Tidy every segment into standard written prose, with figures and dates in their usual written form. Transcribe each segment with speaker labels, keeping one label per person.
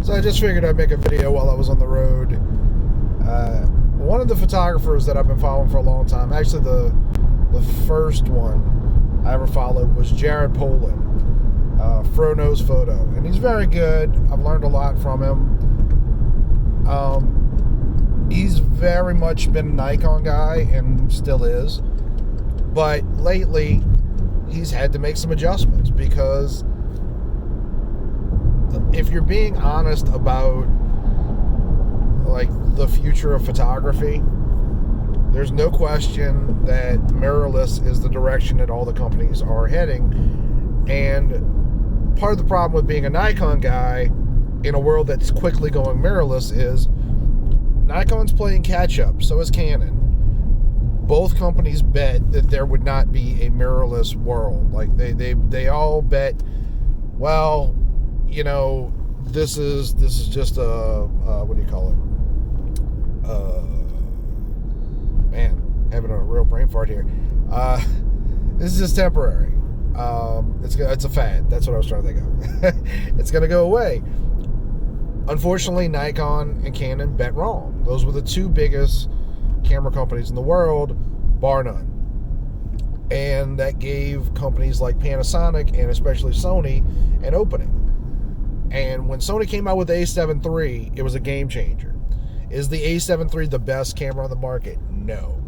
Speaker 1: So I just figured I'd make a video while I was on the road. One of the photographers that I've been following for a long time, actually the first one I ever followed was Polin, Fro Knows Photo, and he's very good. I've learned a lot from him. He's very much been a Nikon guy and still is, but lately he's had to make some adjustments because if you're being honest about like the future of photography, there's no question that mirrorless is the direction that all the companies are heading. And part of the problem with being a Nikon guy in a world that's quickly going mirrorless is Nikon's playing catch up, so is Canon. Both companies bet that there would not be a mirrorless world. Like they all bet, well, you know, this is just a what do you call it? Man, having a real brain fart here. This is just temporary. It's a fad. That's what I was trying to think of. It's gonna go away. Unfortunately, Nikon and Canon bet wrong. Those were the two biggest camera companies in the world, bar none. And that gave companies like Panasonic and especially Sony an opening. And when Sony came out with the A7 III, it was a game changer. Is the A7 III the best camera on the market? No.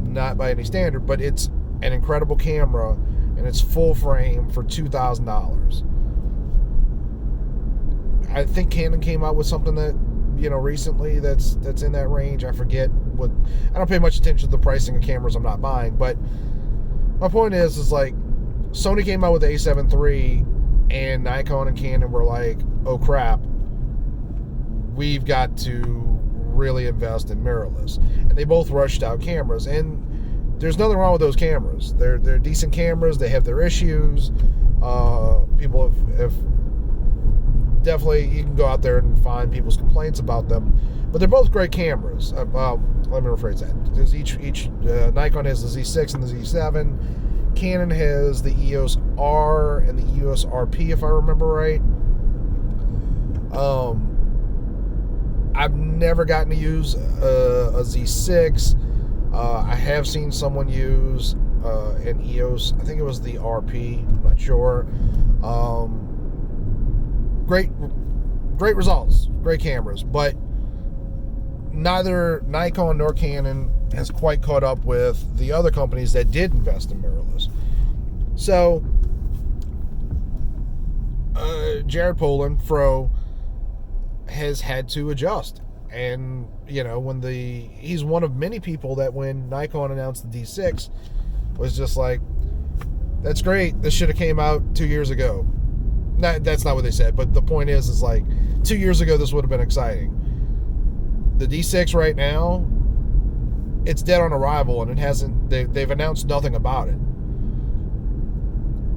Speaker 1: Not by any standard, but it's an incredible camera, and it's full frame for $2,000. I think Canon came out with something that, you know, recently that's in that range. I forget what. I don't pay much attention to the pricing of cameras I'm not buying, but my point is like Sony came out with the A7 III, and Nikon and Canon were like, oh crap, we've got to really invest in mirrorless. And they both rushed out cameras, and there's nothing wrong with those cameras. They're decent cameras. They have their issues. People have definitely, you can go out there and find people's complaints about them, but they're both great cameras. Let me rephrase that. There's each Nikon has the Z6 and the Z7. Canon has the EOS R and the EOS RP, if I remember right. I've never gotten to use a Z6. I have seen someone use an EOS. I think it was the RP. I'm not sure. Great results, great cameras, but neither Nikon nor Canon has quite caught up with the other companies that did invest in mirrorless. So, Polin, Fro, has had to adjust. And, you know, he's one of many people that when Nikon announced the D6 was just like, that's great, this should have came out 2 years ago. That's not what they said, but the point is like 2 years ago this would have been exciting. The D6 right now, it's dead on arrival, and it hasn't. They've announced nothing about it,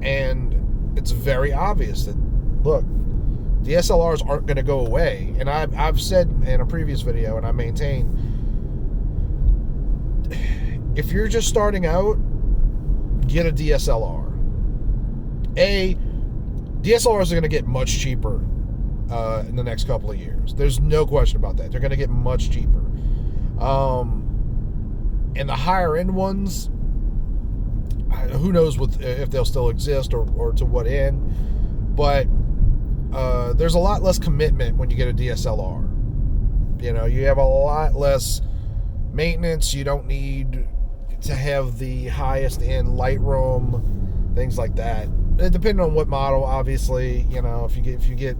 Speaker 1: and it's very obvious that look, DSLRs aren't going to go away. And I've said in a previous video, and I maintain, if you're just starting out, get a DSLR. DSLRs are going to get much cheaper in the next couple of years. There's no question about that. They're going to get much cheaper. And the higher end ones, who knows if they'll still exist or to what end. But there's a lot less commitment when you get a DSLR. You know, you have a lot less maintenance. You don't need to have the highest end Lightroom, things like that. Depending on what model, obviously, you know, if you get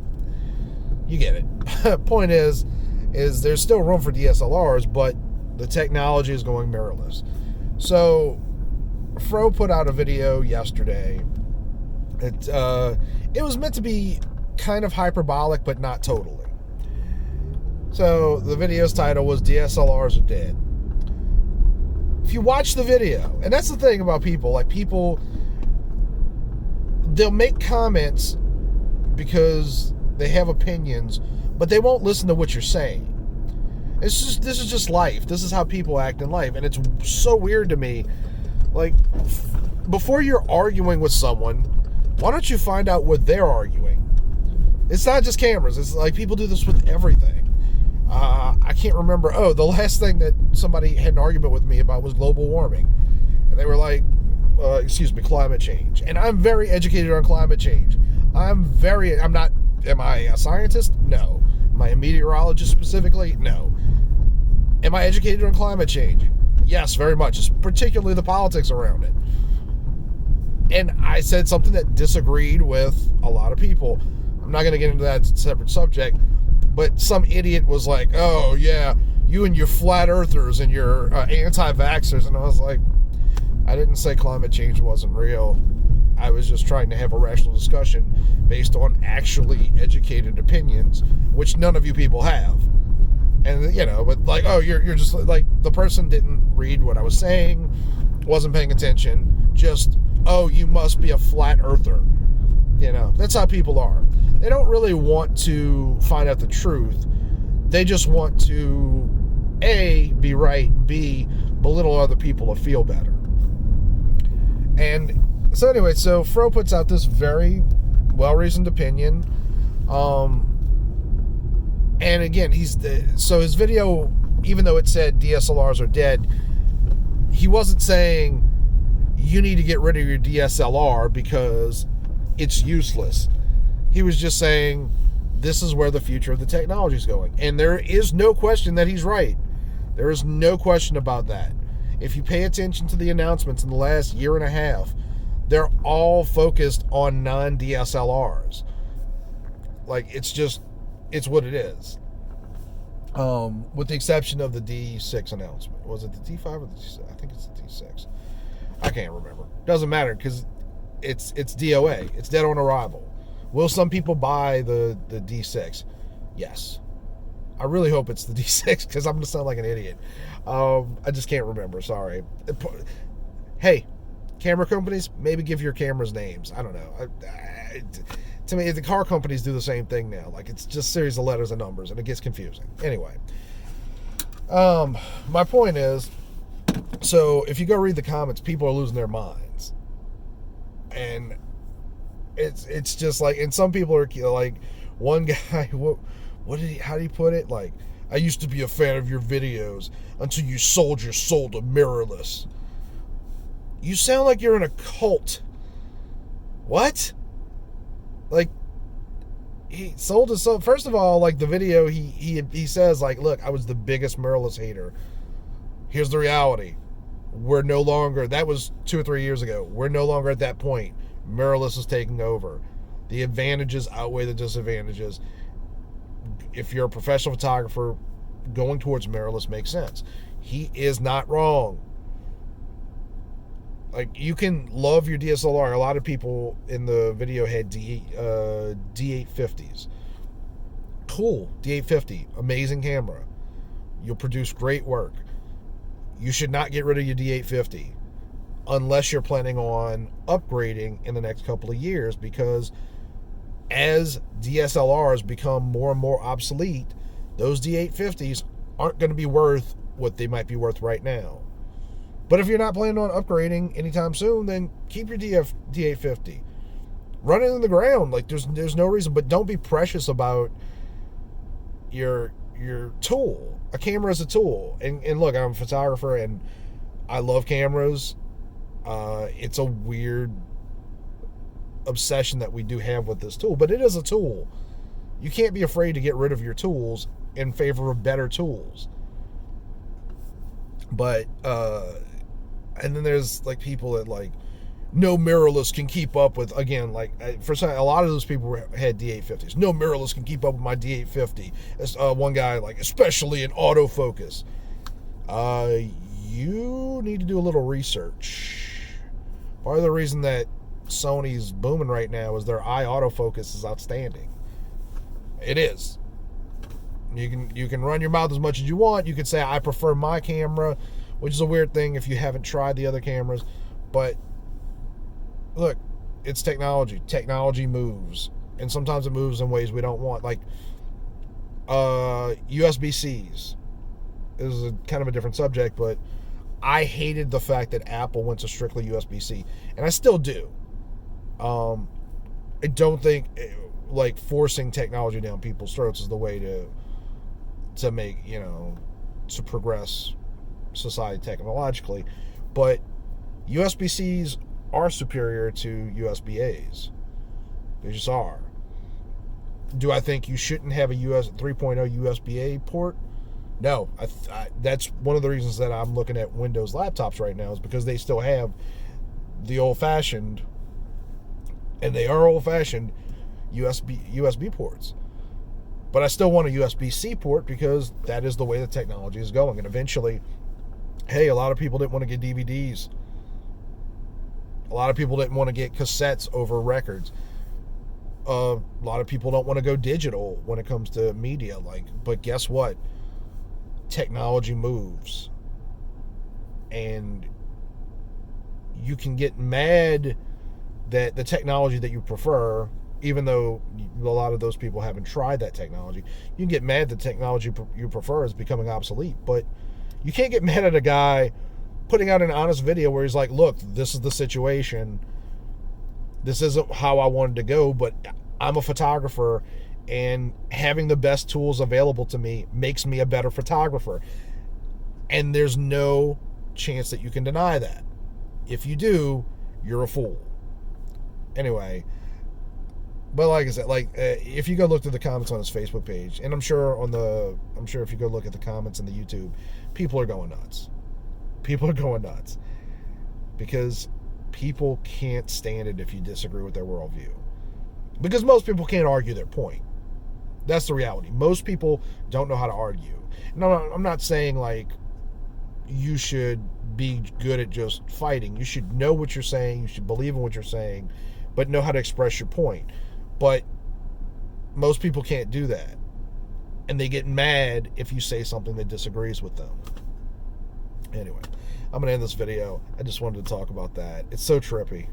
Speaker 1: you get it. Point is there's still room for DSLRs, but the technology is going mirrorless. So Fro put out a video yesterday. It was meant to be kind of hyperbolic, but not totally. So the video's title was DSLRs Are Dead. If you watch the video, and that's the thing about people, like people, they'll make comments because they have opinions, but they won't listen to what you're saying. This is just life. This is how people act in life, and it's so weird to me. Like, before you're arguing with someone, why don't you find out what they're arguing? It's not just cameras. It's like people do this with everything. I can't remember. Oh, the last thing that somebody had an argument with me about was global warming. And they were like, climate change. And I'm very educated on climate change. I'm not, am I a scientist? No. Am I a meteorologist specifically? No. Am I educated on climate change? Yes, very much, particularly the politics around it. And I said something that disagreed with a lot of people. I'm not going to get into that separate subject, but some idiot was like, oh, yeah, you and your flat earthers and your anti-vaxxers. And I was like, I didn't say climate change wasn't real. I was just trying to have a rational discussion based on actually educated opinions, which none of you people have. And, but like, oh, you're just like, the person didn't read what I was saying, wasn't paying attention, just, oh, you must be a flat earther. That's how people are. They don't really want to find out the truth. They just want to, A, be right, and B, belittle other people to feel better. And so anyway, so Fro puts out this very well-reasoned opinion. And again, so his video, even though it said DSLRs are dead, he wasn't saying you need to get rid of your DSLR because it's useless. He was just saying this is where the future of the technology is going. And there is no question that he's right. There is no question about that. If you pay attention to the announcements in the last year and a half, they're all focused on non-DSLRs. Like, it's what it is. With the exception of the D6 announcement. Was it the D5 or the D6? I think it's the D6. I can't remember. Doesn't matter because it's DOA. It's dead on arrival. Will some people buy the D6? Yes. I really hope it's the D6 because I'm going to sound like an idiot. I just can't remember. Sorry. Hey, camera companies, maybe give your cameras names. I don't know. To me, the car companies do the same thing now. Like, it's just a series of letters and numbers, and it gets confusing. Anyway, my point is, so if you go read the comments, people are losing their minds. And it's just like, and some people are like, one guy, how did he put it? Like, I used to be a fan of your videos until you sold your soul to mirrorless. You sound like you're in a cult. What? Like, he sold his soul. First of all, like, the video, he says, like, look, I was the biggest mirrorless hater. Here's the reality. We're no longer, that was 2 or 3 years ago. We're no longer at that point. Mirrorless is taking over. The advantages outweigh the disadvantages. If you're a professional photographer, going towards mirrorless makes sense. He is not wrong. Like, you can love your DSLR. A lot of people in the video had D850s. Cool, D850, amazing camera. You'll produce great work. You should not get rid of your D850 unless you're planning on upgrading in the next couple of years, because as DSLRs become more and more obsolete, those D850s aren't going to be worth what they might be worth right now. But if you're not planning on upgrading anytime soon, then keep your D850. Run it in the ground. Like, there's no reason. But don't be precious about your tool. A camera is a tool. And look, I'm a photographer and I love cameras. It's a weird obsession that we do have with this tool, but it is a tool. You can't be afraid to get rid of your tools in favor of better tools. But and then there's like people that like, no mirrorless can keep up with, again, like for some, a lot of those people had D850s. No mirrorless can keep up with my D850. One guy, like, especially in autofocus. You need to do a little research. Part of the reason that Sony's booming right now is their eye autofocus is outstanding. It is. You can run your mouth as much as you want. You can say, I prefer my camera, which is a weird thing if you haven't tried the other cameras. But look, it's technology. Technology moves. And sometimes it moves in ways we don't want. Like USB-Cs. This is kind of a different subject, but I hated the fact that Apple went to strictly USB-C. And I still do. I don't think, like forcing technology down people's throats is the way to make, you know, to progress society technologically. But USB-Cs are superior to USB-As. They just are. Do I think you shouldn't have a 3.0 USB-A port? No. That's one of the reasons that I'm looking at Windows laptops right now, is because they still have the old-fashioned, and they are old-fashioned, USB ports. But I still want a USB-C port because that is the way the technology is going. And eventually, hey, a lot of people didn't want to get DVDs. A lot of people didn't want to get cassettes over records. A lot of people don't want to go digital when it comes to media. But guess what? Technology moves. And you can get mad that the technology that you prefer, even though a lot of those people haven't tried that technology, you can get mad that the technology you prefer is becoming obsolete. But you can't get mad at a guy putting out an honest video where he's like, look, this is the situation. This isn't how I wanted to go, but I'm a photographer, and having the best tools available to me makes me a better photographer. And there's no chance that you can deny that. If you do, you're a fool. Anyway, but like I said, if you go look through the comments on his Facebook page, and I'm sure if you go look at the comments in the YouTube, people are going nuts. People are going nuts because people can't stand it if you disagree with their worldview. Because most people can't argue their point. That's the reality. Most people don't know how to argue. No, I'm not saying like you should be good at just fighting. You should know what you're saying. You should believe in what you're saying, but know how to express your point. But most people can't do that. And they get mad if you say something that disagrees with them. Anyway, I'm going to end this video. I just wanted to talk about that. It's so trippy.